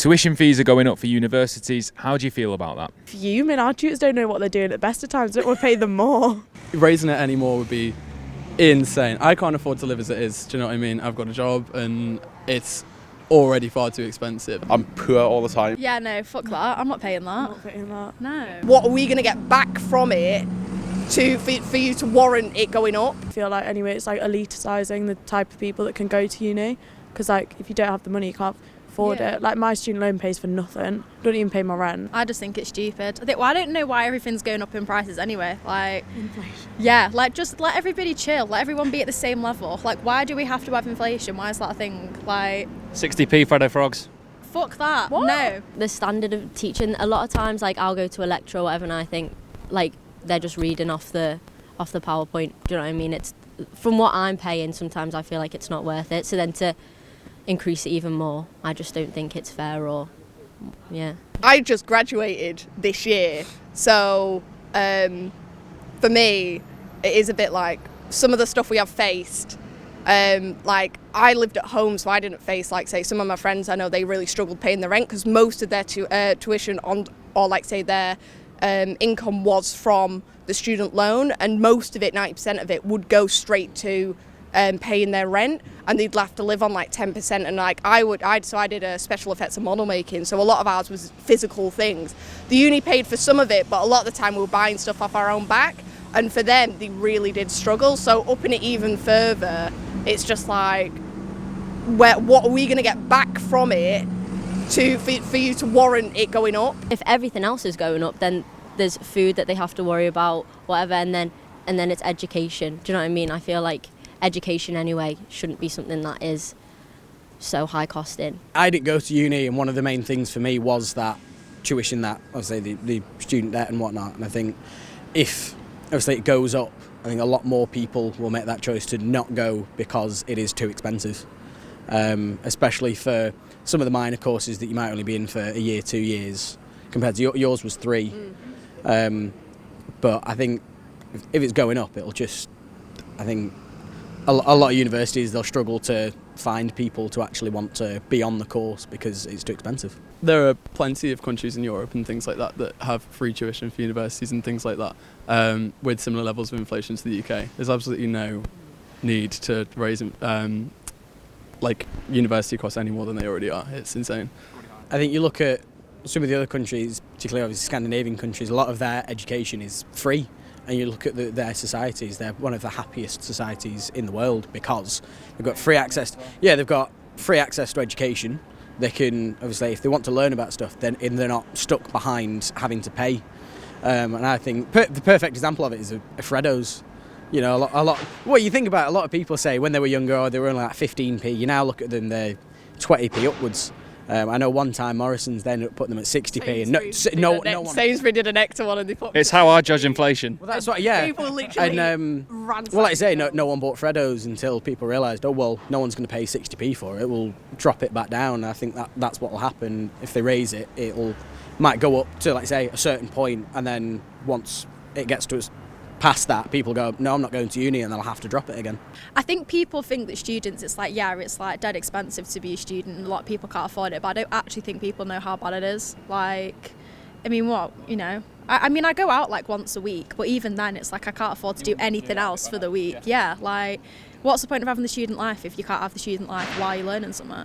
Tuition fees are going up for universities. How do you feel about that? Fuming. Our tutors don't know what they're doing at the best of times. Don't want to pay them more. Raising it anymore would be insane. I can't afford to live as it is. Do you know what I mean? I've got a job and it's already far too expensive. I'm poor all the time. Yeah, no, fuck that. I'm not paying that. I'm not paying that. No. What are we going to get back from it for you to warrant it going up? I feel like anyway it's like elitising the type of people that can go to uni, because like if you don't have the money you can't afford it. Like my student loan pays for nothing. Don't even pay my rent. I just think it's stupid. I don't know why everything's going up in prices anyway. Like Inflation. Yeah, like just let everybody chill. Let everyone be at the same level. Like why do we have to have inflation? Why is that a thing? Like 60p Freddo Frogs. fuck that. What? No. The standard of teaching, a lot of times like I'll go to a lecture or whatever and I think like they're just reading off the PowerPoint. Do you know what I mean? It's from what I'm paying, sometimes I feel like it's not worth it. So then to increase it even more, I just don't think it's fair. Or I just graduated this year, so for me it is a bit like some of the stuff we have faced. Like I lived at home, so I didn't face like say some of my friends I know they really struggled paying the rent because most of their tuition on, or like say their income was from the student loan, and most of it, 90% of it, would go straight to paying their rent, and they'd have to live on like 10%. And like I did a special effects and model making, so a lot of ours was physical things. The uni paid for some of it, but a lot of the time we were buying stuff off our own back, and for them they really did struggle. So upping it even further, it's just like, what are we going to get back from it for you to warrant it going up? if everything else is going up, then there's food that they have to worry about, whatever, and then it's education. Do you know what I mean? I feel like education anyway shouldn't be something that is so high costing. I didn't go to uni, and one of the main things for me was that tuition, that obviously the student debt and whatnot. And I think if obviously it goes up, I think a lot more people will make that choice to not go because it is too expensive, especially for some of the minor courses that you might only be in for a year, 2 years, compared to yours was 3. But I think if it's going up, it'll just, I think a lot of universities, they'll struggle to find people to actually want to be on the course because it's too expensive. There are plenty of countries in Europe and things like that that have free tuition for universities and things like that, with similar levels of inflation to the UK. There's absolutely no need to raise like university costs any more than they already are. It's insane. I think you look at some of the other countries, particularly obviously Scandinavian countries, a lot of their education is free. And you look at their societies, they're one of the happiest societies in the world because they've got free access. They've got free access to education. They can, obviously, if they want to learn about stuff, then they're not stuck behind having to pay. And I think the perfect example of it is a Freddo's. You know, a lot. What you think about, a lot of people say when they were younger, they were only like 15p. You now look at them, they're 20p upwards. I know one time Morrison's then putting them at 60p, and no one. Sainsbury did an extra one, and they put. It's how I judge inflation. Well, that's what, yeah. People literally. And well, like I say, no one bought Freddo's until people realised, oh well, no one's going to pay 60p for it. We'll drop it back down. I think that's what will happen if they raise it. Might go up to, like say, a certain point, and then once it gets to past that, people go, no, I'm not going to uni, and they'll have to drop it again. I think people think that students, it's like dead expensive to be a student and a lot of people can't afford it, but I don't actually think people know how bad it is. Like, I mean, what, you know, I mean, I go out like once a week, but even then it's like I can't afford to do anything else for the week. Yeah, like, what's the point of having the student life if you can't have the student life while you're learning something?